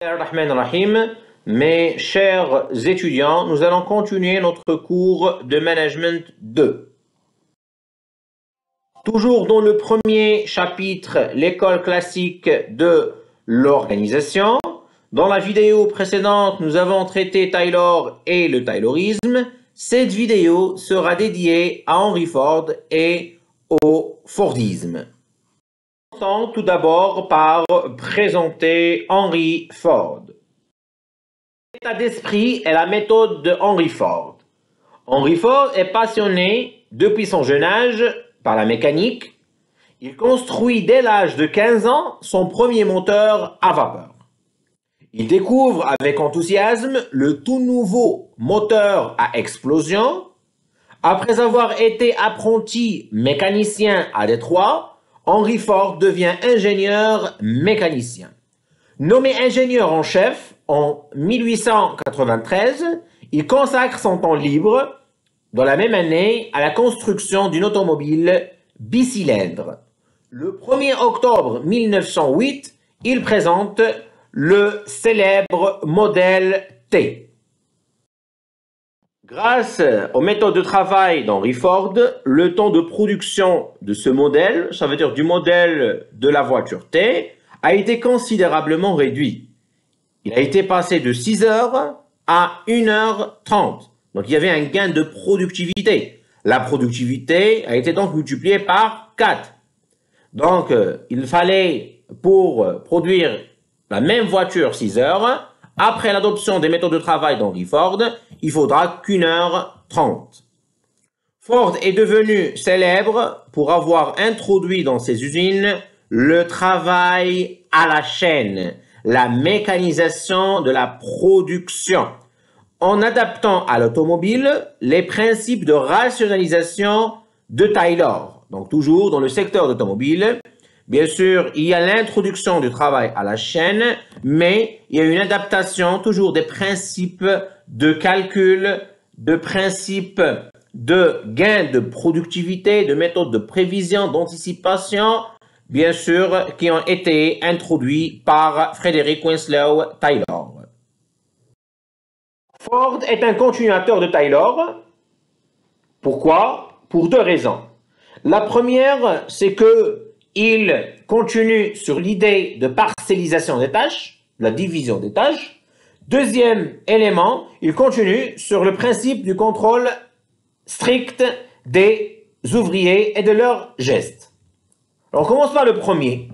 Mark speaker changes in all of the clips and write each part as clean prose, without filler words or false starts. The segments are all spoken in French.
Speaker 1: Bismillahirrahmanirrahim. Mes chers étudiants, nous allons continuer notre cours de Management 2. Toujours dans le premier chapitre, l'école classique de l'organisation. Dans la vidéo précédente, nous avons traité Taylor et le Taylorisme. Cette vidéo sera dédiée à Henry Ford et au Fordisme. Commençons tout d'abord par présenter Henry Ford. L'état d'esprit est la méthode de Henry Ford. Henry Ford est passionné depuis son jeune âge par la mécanique. Il construit dès l'âge de 15 ans son premier moteur à vapeur. Il découvre avec enthousiasme le tout nouveau moteur à explosion. Après avoir été apprenti mécanicien à Détroit, Henry Ford devient ingénieur mécanicien. Nommé ingénieur en chef en 1893, il consacre son temps libre dans la même année à la construction d'une automobile bicylindre. Le 1er octobre 1908, il présente le célèbre modèle T. Grâce aux méthodes de travail d'Henry Ford, le temps de production de ce modèle, ça veut dire du modèle de la voiture T, a été considérablement réduit. Il a été passé de 6 heures à 1h30. Donc il y avait un gain de productivité. La productivité a été donc multipliée par 4. Donc il fallait, pour produire la même voiture 6 heures, après l'adoption des méthodes de travail d'Henry Ford, il faudra qu'1h30. Ford est devenu célèbre pour avoir introduit dans ses usines le travail à la chaîne, la mécanisation de la production, en adaptant à l'automobile les principes de rationalisation de Taylor. Donc toujours dans le secteur d'automobile, bien sûr, il y a l'introduction du travail à la chaîne, mais il y a une adaptation toujours des principes de calcul, de principes de gain de productivité, de méthodes de prévision, d'anticipation, bien sûr, qui ont été introduits par Frederick Winslow Taylor. Ford est un continuateur de Taylor. Pourquoi? Pour 2 raisons. La première, c'est que il continue sur l'idée de parcellisation des tâches, la division des tâches. Deuxième élément, il continue sur le principe du contrôle strict des ouvriers et de leurs gestes. Alors, on commence par le premier.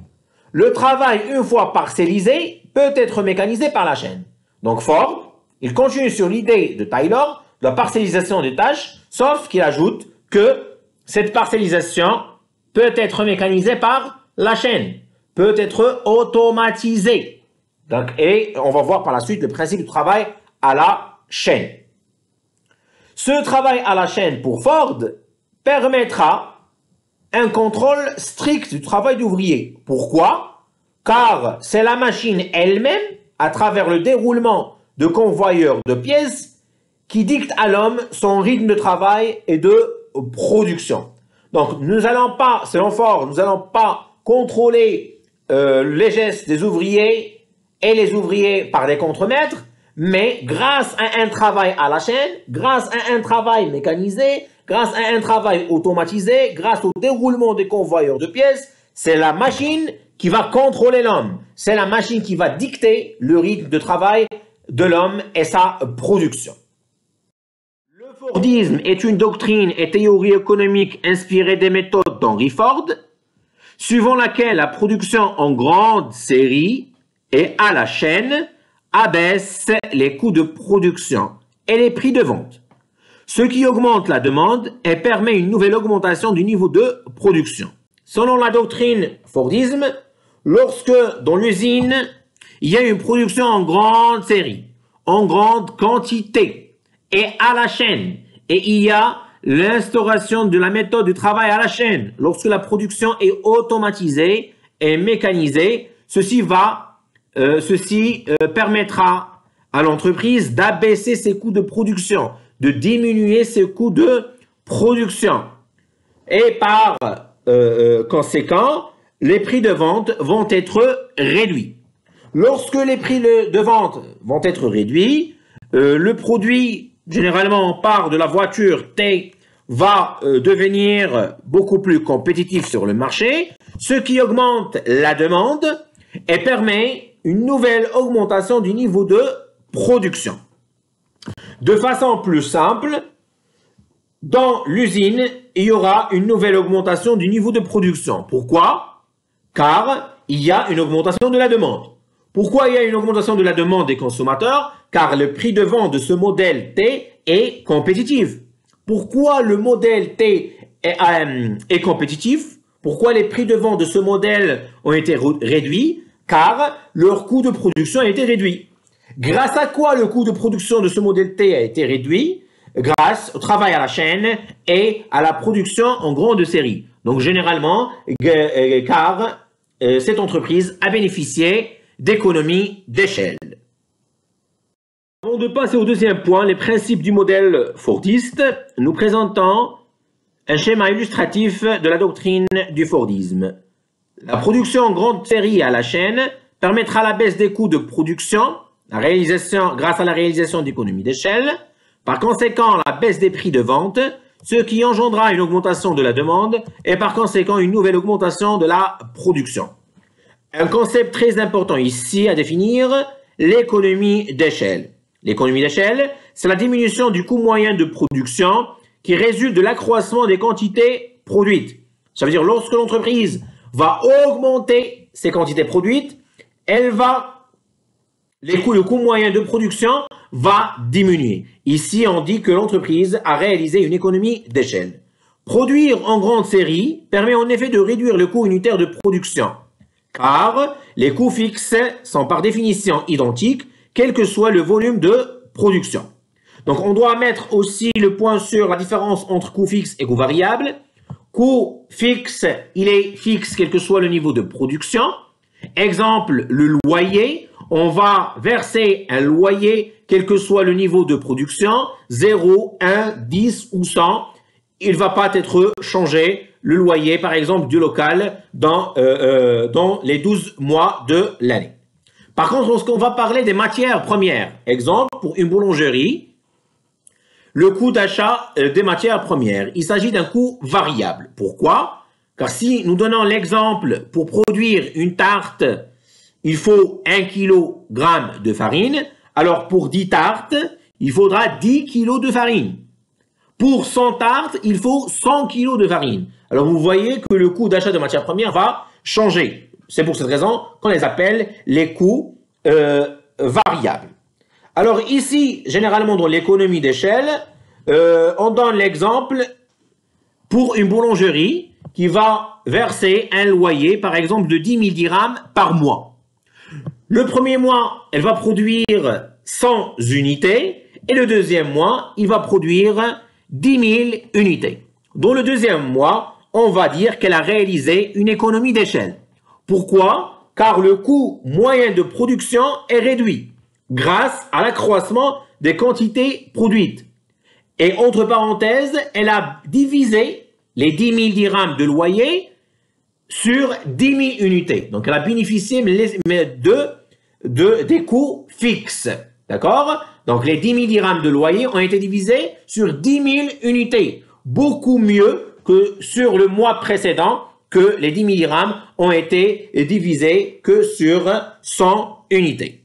Speaker 1: Le travail, une fois parcellisé, peut être mécanisé par la chaîne. Donc, Ford, il continue sur l'idée de Taylor, de la parcellisation des tâches, sauf qu'il ajoute que cette parcellisation peut être mécanisée par la chaîne, peut être automatisée. Donc, et on va voir par la suite le principe du travail à la chaîne. Ce travail à la chaîne pour Ford permettra un contrôle strict du travail d'ouvrier. Pourquoi? Car c'est la machine elle-même, à travers le déroulement de convoyeurs de pièces, qui dicte à l'homme son rythme de travail et de production. Donc, nous n'allons pas, selon Ford, nous n'allons pas contrôler les gestes des ouvriers et les ouvriers par des contremaîtres, mais grâce à un travail à la chaîne, grâce à un travail mécanisé, grâce à un travail automatisé, grâce au déroulement des convoyeurs de pièces, c'est la machine qui va contrôler l'homme. C'est la machine qui va dicter le rythme de travail de l'homme et sa production. Le Fordisme est une doctrine et théorie économique inspirée des méthodes d'Henry Ford, suivant laquelle la production en grande série et à la chaîne abaisse les coûts de production et les prix de vente, ce qui augmente la demande et permet une nouvelle augmentation du niveau de production. Selon la doctrine Fordisme, lorsque dans l'usine, il y a une production en grande série, en grande quantité et à la chaîne, et il y a l'instauration de la méthode du travail à la chaîne, lorsque la production est automatisée et mécanisée, ceci permettra à l'entreprise d'abaisser ses coûts de production, de diminuer ses coûts de production. Et par conséquent, les prix de vente vont être réduits. Lorsque les prix de vente vont être réduits, le produit, généralement on part de la voiture T, va devenir beaucoup plus compétitif sur le marché, ce qui augmente la demande et permet une nouvelle augmentation du niveau de production. De façon plus simple, dans l'usine, il y aura une nouvelle augmentation du niveau de production. Pourquoi? Car il y a une augmentation de la demande. Pourquoi il y a une augmentation de la demande des consommateurs? Car le prix de vente de ce modèle T est compétitif. Pourquoi le modèle T est compétitif? Pourquoi les prix de vente de ce modèle ont été réduits? Car leur coût de production a été réduit. Grâce à quoi le coût de production de ce modèle T a été réduit? Grâce au travail à la chaîne et à la production en grande série. Donc généralement, car cette entreprise a bénéficié d'économies d'échelle. Avant de passer au deuxième point, les principes du modèle Fordiste, nous présentons un schéma illustratif de la doctrine du Fordisme. La production en grande série à la chaîne permettra la baisse des coûts de production, grâce à la réalisation d'économies d'échelle. Par conséquent, la baisse des prix de vente, ce qui engendrera une augmentation de la demande et par conséquent une nouvelle augmentation de la production. Un concept très important ici à définir, l'économie d'échelle. L'économie d'échelle, c'est la diminution du coût moyen de production qui résulte de l'accroissement des quantités produites. Ça veut dire lorsque l'entreprise va augmenter ses quantités produites, le coût moyen de production va diminuer. Ici, on dit que l'entreprise a réalisé une économie d'échelle. Produire en grande série permet en effet de réduire le coût unitaire de production, car les coûts fixes sont par définition identiques, quel que soit le volume de production. Donc, on doit mettre aussi le point sur la différence entre coût fixe et coût variable. Coût fixe, il est fixe quel que soit le niveau de production. Exemple, le loyer. On va verser un loyer quel que soit le niveau de production, 0, 1, 10 ou 100. Il ne va pas être changé, le loyer, par exemple, du local dans les 12 mois de l'année. Par contre, lorsqu'on va parler des matières premières, exemple, pour une boulangerie, le coût d'achat des matières premières, il s'agit d'un coût variable. Pourquoi? Car si nous donnons l'exemple, pour produire une tarte, il faut 1 kg de farine, alors pour 10 tartes, il faudra 10 kg de farine. Pour 100 tartes, il faut 100 kg de farine. Alors vous voyez que le coût d'achat de matières premières va changer. C'est pour cette raison qu'on les appelle les coûts variables. Alors ici, généralement dans l'économie d'échelle, on donne l'exemple pour une boulangerie qui va verser un loyer, par exemple, de 10 000 dirhams par mois. Le premier mois, elle va produire 100 unités et le deuxième mois, il va produire 10 000 unités. Dans le deuxième mois, on va dire qu'elle a réalisé une économie d'échelle. Pourquoi? Car le coût moyen de production est réduit grâce à l'accroissement des quantités produites. Et entre parenthèses, elle a divisé les 10 000 dirhams de loyer sur 10 000 unités. Donc, elle a bénéficié des coûts fixes. D'accord? Donc, les 10 000 dirhams de loyer ont été divisés sur 10 000 unités. Beaucoup mieux que sur le mois précédent, que les 10 000 dirhams ont été divisés que sur 100 unités.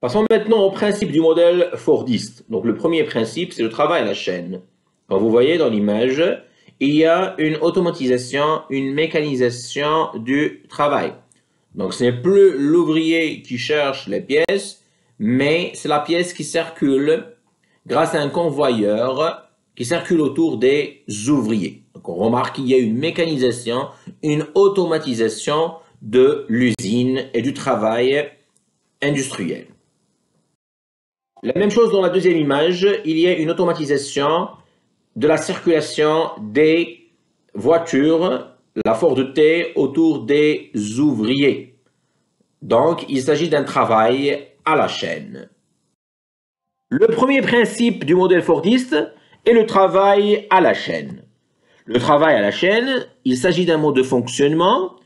Speaker 1: Passons maintenant au principe du modèle Fordiste. Donc, le premier principe, c'est le travail à la chaîne. Comme vous voyez dans l'image, il y a une automatisation, une mécanisation du travail. Donc, ce n'est plus l'ouvrier qui cherche les pièces, mais c'est la pièce qui circule grâce à un convoyeur qui circule autour des ouvriers. Donc, on remarque qu'il y a une mécanisation, une automatisation de l'usine et du travail industriel. La même chose dans la deuxième image, il y a une automatisation de la circulation des voitures, la Ford T, autour des ouvriers. Donc, il s'agit d'un travail à la chaîne. Le premier principe du modèle Fordiste est le travail à la chaîne. Le travail à la chaîne, il s'agit d'un mode de fonctionnement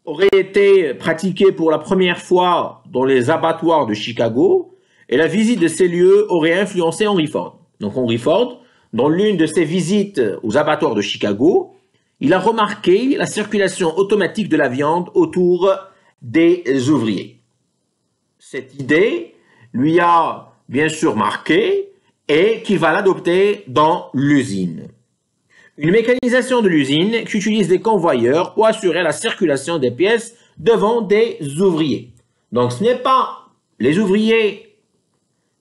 Speaker 1: aurait été pratiquée pour la première fois dans les abattoirs de Chicago et la visite de ces lieux aurait influencé Henry Ford. Donc Henry Ford, dans l'une de ses visites aux abattoirs de Chicago, il a remarqué la circulation automatique de la viande autour des ouvriers. Cette idée lui a bien sûr marqué et qu'il va l'adopter dans l'usine. Une mécanisation de l'usine qui utilise des convoyeurs pour assurer la circulation des pièces devant des ouvriers. Donc ce n'est pas les ouvriers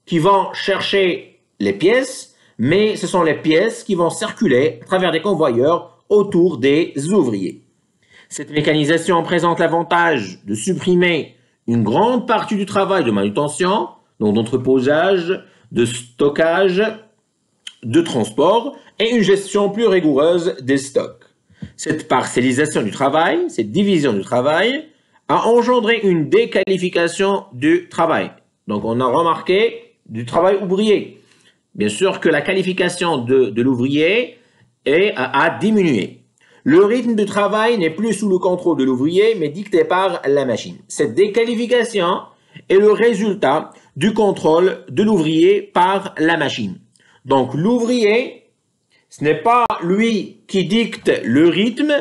Speaker 1: qui vont chercher les pièces, mais ce sont les pièces qui vont circuler à travers des convoyeurs autour des ouvriers. Cette mécanisation présente l'avantage de supprimer une grande partie du travail de manutention, donc d'entreposage, de stockage, de transport et une gestion plus rigoureuse des stocks. Cette parcellisation du travail, cette division du travail, a engendré une déqualification du travail. Donc on a remarqué du travail ouvrier. Bien sûr que la qualification de l'ouvrier a diminué. Le rythme de travail n'est plus sous le contrôle de l'ouvrier, mais dicté par la machine. Cette déqualification est le résultat du contrôle de l'ouvrier par la machine. Donc l'ouvrier, ce n'est pas lui qui dicte le rythme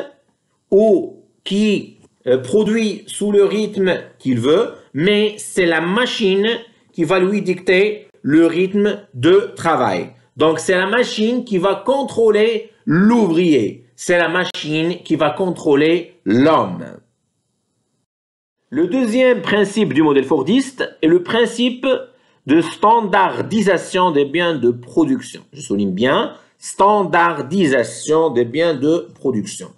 Speaker 1: ou qui produit sous le rythme qu'il veut, mais c'est la machine qui va lui dicter le rythme de travail. Donc c'est la machine qui va contrôler l'ouvrier. C'est la machine qui va contrôler l'homme. Le deuxième principe du modèle fordiste est le principe de standardisation des biens de production. Je souligne bien, standardisation des biens de production.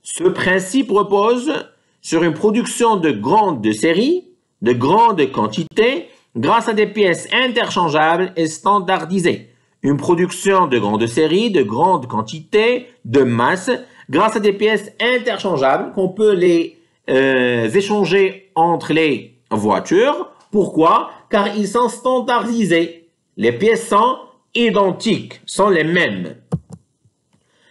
Speaker 1: Ce principe repose sur une production de grande série, de grande quantité, grâce à des pièces interchangeables et standardisées. Une production de grande série, de grande quantité, de masse, grâce à des pièces interchangeables qu'on peut les échanger entre les voitures. Pourquoi? Car ils sont standardisés. Les pièces sont identiques, sont les mêmes.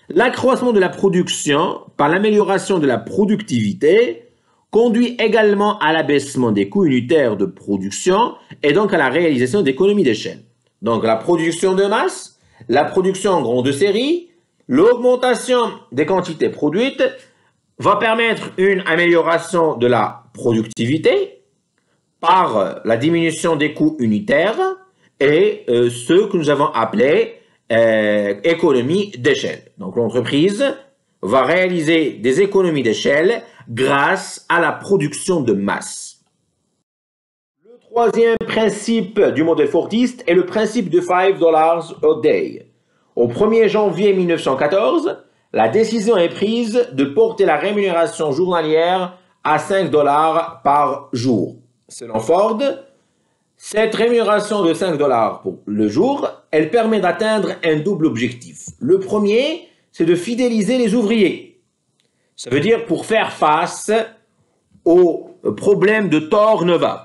Speaker 1: L'accroissement de la production par l'amélioration de la productivité conduit également à l'abaissement des coûts unitaires de production et donc à la réalisation d'économies d'échelle. Donc la production de masse, la production en grande série, l'augmentation des quantités produites va permettre une amélioration de la productivité par la diminution des coûts unitaires et ce que nous avons appelé économie d'échelle. Donc l'entreprise va réaliser des économies d'échelle grâce à la production de masse. Le troisième principe du modèle fordiste est le principe de $5 a day. Au 1er janvier 1914, la décision est prise de porter la rémunération journalière à $5 par jour. Selon Ford, cette rémunération de $5 pour le jour, elle permet d'atteindre un double objectif. Le premier, c'est de fidéliser les ouvriers. Ça veut dire pour faire face aux problèmes de turnover,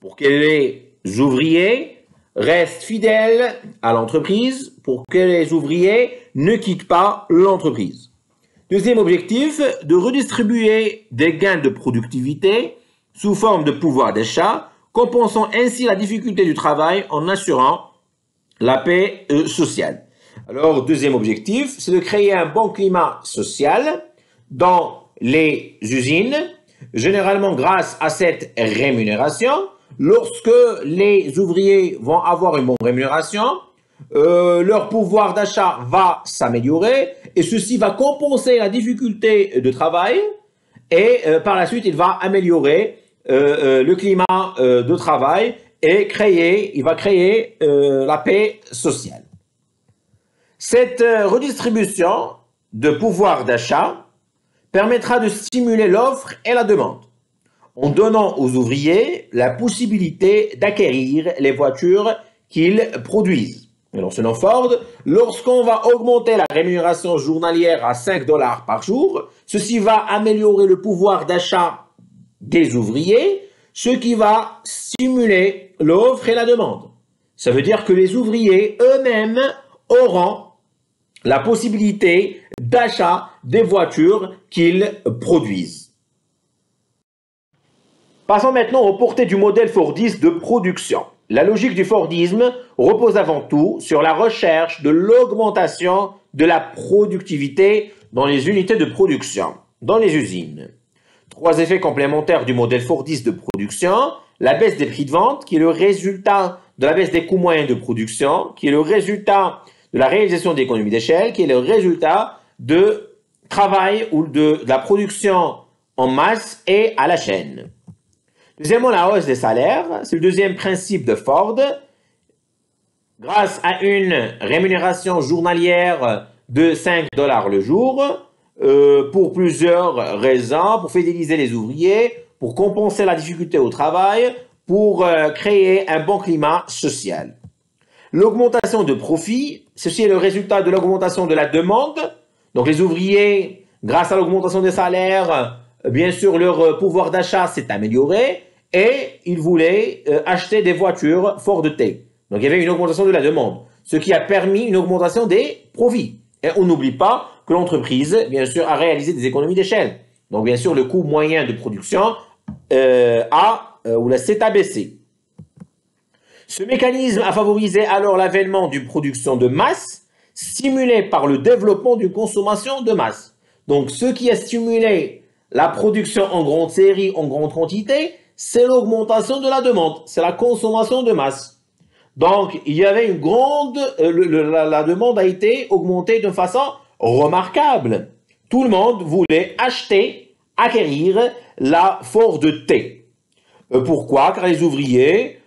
Speaker 1: pour que les ouvriers restent fidèles à l'entreprise, pour que les ouvriers ne quittent pas l'entreprise. Deuxième objectif, de redistribuer des gains de productivité sous forme de pouvoir d'achat, compensant ainsi la difficulté du travail en assurant la paix sociale. Alors, deuxième objectif, c'est de créer un bon climat social dans les usines, généralement grâce à cette rémunération. Lorsque les ouvriers vont avoir une bonne rémunération, leur pouvoir d'achat va s'améliorer et ceci va compenser la difficulté de travail et par la suite, il va améliorer le climat de travail et il va créer la paix sociale. Cette redistribution de pouvoir d'achat permettra de stimuler l'offre et la demande, en donnant aux ouvriers la possibilité d'acquérir les voitures qu'ils produisent. Alors, selon Ford, lorsqu'on va augmenter la rémunération journalière à $5 par jour, ceci va améliorer le pouvoir d'achat des ouvriers, ce qui va stimuler l'offre et la demande. Ça veut dire que les ouvriers eux-mêmes auront la possibilité d'achat des voitures qu'ils produisent. Passons maintenant aux portées du modèle Fordiste de production. La logique du Fordisme repose avant tout sur la recherche de l'augmentation de la productivité dans les unités de production, dans les usines. Trois effets complémentaires du modèle Fordiste de production: la baisse des prix de vente, qui est le résultat de la baisse des coûts moyens de production, qui est le résultat de la réalisation d'économies d'échelle, qui est le résultat de travail ou de la production en masse et à la chaîne. Deuxièmement, la hausse des salaires, c'est le deuxième principe de Ford. Grâce à une rémunération journalière de 5 dollars le jour, pour plusieurs raisons: pour fidéliser les ouvriers, pour compenser la difficulté au travail, pour créer un bon climat social. L'augmentation de profit, ceci est le résultat de l'augmentation de la demande. Donc les ouvriers, grâce à l'augmentation des salaires, bien sûr leur pouvoir d'achat s'est amélioré et ils voulaient acheter des voitures Ford T. Donc il y avait une augmentation de la demande, ce qui a permis une augmentation des profits. Et on n'oublie pas que l'entreprise, bien sûr, a réalisé des économies d'échelle. Donc bien sûr, le coût moyen de production s'est abaissé. Ce mécanisme a favorisé alors l'avènement d'une production de masse, stimulée par le développement d'une consommation de masse. Donc, ce qui a stimulé la production en grande série, en grande quantité, c'est l'augmentation de la demande, c'est la consommation de masse. Donc, il y avait une grande... la demande a été augmentée de façon remarquable. Tout le monde voulait acheter, acquérir la Ford T. Pourquoi? Car les ouvriers,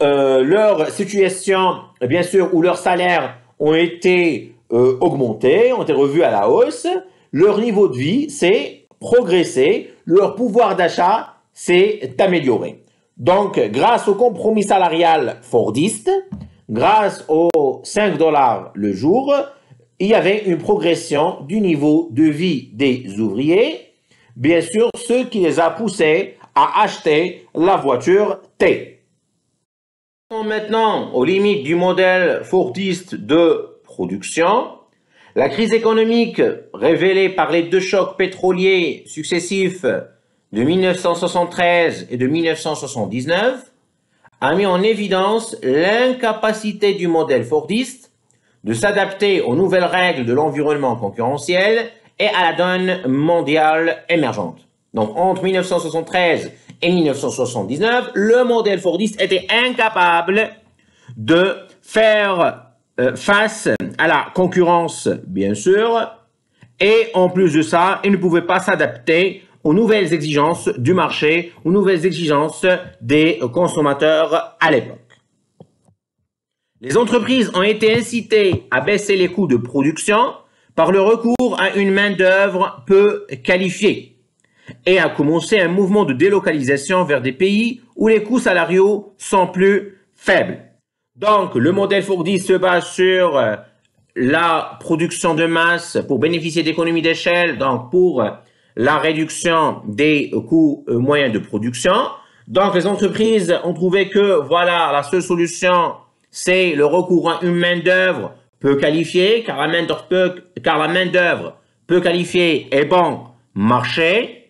Speaker 1: leur situation, bien sûr, où leurs salaires ont été augmentés, ont été revus à la hausse, leur niveau de vie s'est progressé, leur pouvoir d'achat s'est amélioré. Donc, grâce au compromis salarial fordiste, grâce aux 5 dollars le jour, il y avait une progression du niveau de vie des ouvriers, bien sûr, ce qui les a poussés à acheter la voiture T. Maintenant aux limites du modèle fordiste de production. La crise économique révélée par les deux chocs pétroliers successifs de 1973 et de 1979 a mis en évidence l'incapacité du modèle fordiste de s'adapter aux nouvelles règles de l'environnement concurrentiel et à la donne mondiale émergente. Donc entre 1973 et 1979, le modèle fordiste était incapable de faire face à la concurrence, bien sûr, et en plus de ça, il ne pouvait pas s'adapter aux nouvelles exigences du marché, aux nouvelles exigences des consommateurs à l'époque. Les entreprises ont été incitées à baisser les coûts de production par le recours à une main-d'œuvre peu qualifiée et a commencé un mouvement de délocalisation vers des pays où les coûts salariaux sont plus faibles. Donc, le modèle Fordiste se base sur la production de masse pour bénéficier d'économies d'échelle, donc pour la réduction des coûts moyens de production. Donc, les entreprises ont trouvé que, voilà, la seule solution, c'est le recours à une main-d'œuvre peu qualifiée, car la main-d'œuvre peu qualifiée est bon marché.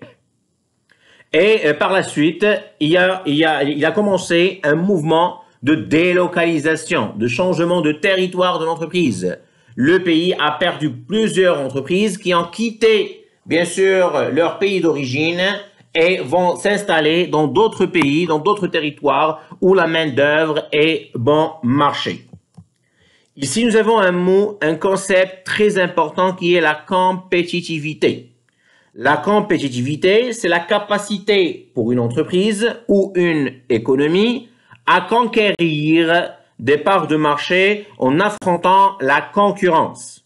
Speaker 1: Et par la suite, il a commencé un mouvement de délocalisation, de changement de territoire de l'entreprise. Le pays a perdu plusieurs entreprises qui ont quitté, bien sûr, leur pays d'origine et vont s'installer dans d'autres pays, dans d'autres territoires où la main-d'œuvre est bon marché. Ici, nous avons un concept très important qui est la compétitivité. La compétitivité, c'est la capacité pour une entreprise ou une économie à conquérir des parts de marché en affrontant la concurrence.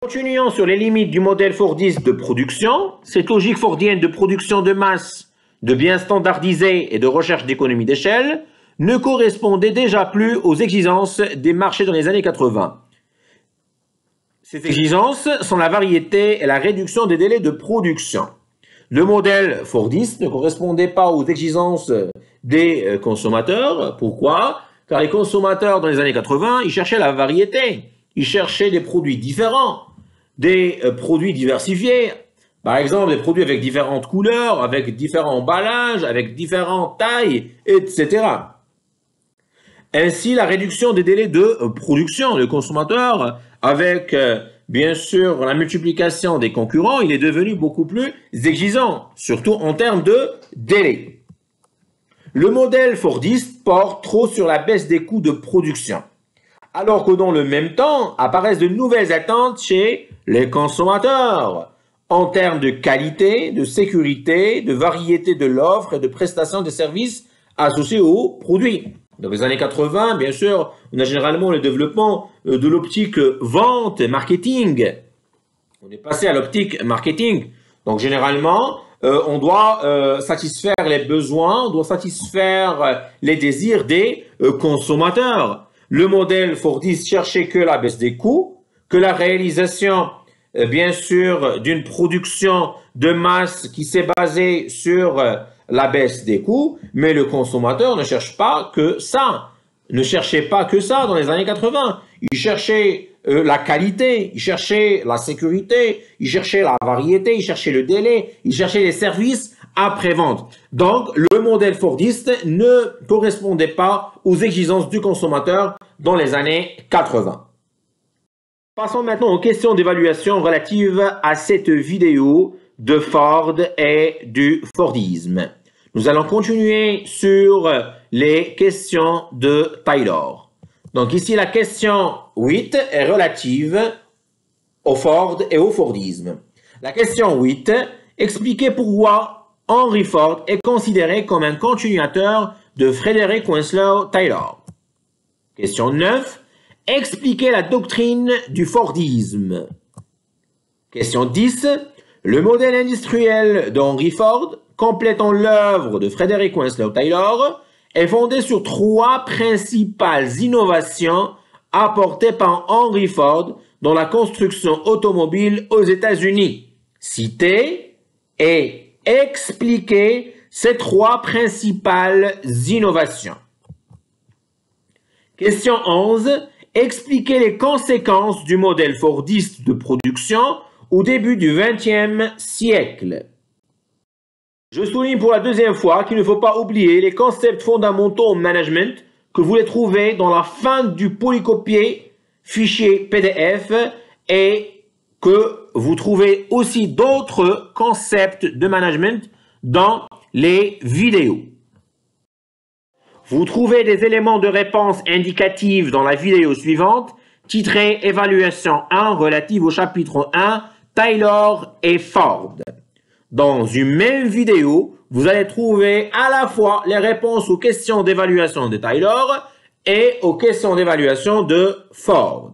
Speaker 1: Continuons sur les limites du modèle fordiste de production. Cette logique fordienne de production de masse, de biens standardisés et de recherche d'économie d'échelle ne correspondait déjà plus aux exigences des marchés dans les années 80. Ces exigences sont la variété et la réduction des délais de production. Le modèle fordiste ne correspondait pas aux exigences des consommateurs. Pourquoi? Car les consommateurs dans les années 80, ils cherchaient la variété. Ils cherchaient des produits différents, des produits diversifiés. Par exemple, des produits avec différentes couleurs, avec différents emballages, avec différentes tailles, etc. Ainsi, la réduction des délais de production, le consommateur, avec bien sûr la multiplication des concurrents, il est devenu beaucoup plus exigeant, surtout en termes de délai. Le modèle fordiste porte trop sur la baisse des coûts de production, alors que dans le même temps apparaissent de nouvelles attentes chez les consommateurs en termes de qualité, de sécurité, de variété de l'offre et de prestation de services associés aux produits. Dans les années 80, bien sûr, on a généralement le développement de l'optique vente et marketing. On est passé à l'optique marketing. Donc, généralement, on doit satisfaire les besoins, on doit satisfaire les désirs des consommateurs. Le modèle fordiste cherchait que la baisse des coûts, que la réalisation, bien sûr, d'une production de masse qui s'est basée sur la baisse des coûts, mais le consommateur ne cherche pas que ça. Ne cherchait pas que ça dans les années 80. Il cherchait la qualité, il cherchait la sécurité, il cherchait la variété, il cherchait le délai, il cherchait les services après-vente. Donc, le modèle fordiste ne correspondait pas aux exigences du consommateur dans les années 80. Passons maintenant aux questions d'évaluation relatives à cette vidéo de Ford et du Fordisme. Nous allons continuer sur les questions de Taylor. Donc ici, la question 8 est relative au Ford et au Fordisme. La question 8, expliquez pourquoi Henry Ford est considéré comme un continuateur de Frederick Winslow Taylor. Question 9, expliquez la doctrine du Fordisme. Question 10, le modèle industriel d'Henry Ford, complétant l'œuvre de Frederick Winslow Taylor, est fondé sur 3 principales innovations apportées par Henry Ford dans la construction automobile aux États-Unis. Citez et expliquez ces 3 principales innovations. Question 11. Expliquez les conséquences du modèle fordiste de production au début du XXe siècle. Je souligne pour la deuxième fois qu'il ne faut pas oublier les concepts fondamentaux en management que vous les trouvez dans la fin du polycopié fichier PDF et que vous trouvez aussi d'autres concepts de management dans les vidéos. Vous trouvez des éléments de réponse indicatifs dans la vidéo suivante, titrée Évaluation 1 relative au chapitre 1, Taylor et Ford. Dans une même vidéo, vous allez trouver à la fois les réponses aux questions d'évaluation de Taylor et aux questions d'évaluation de Ford.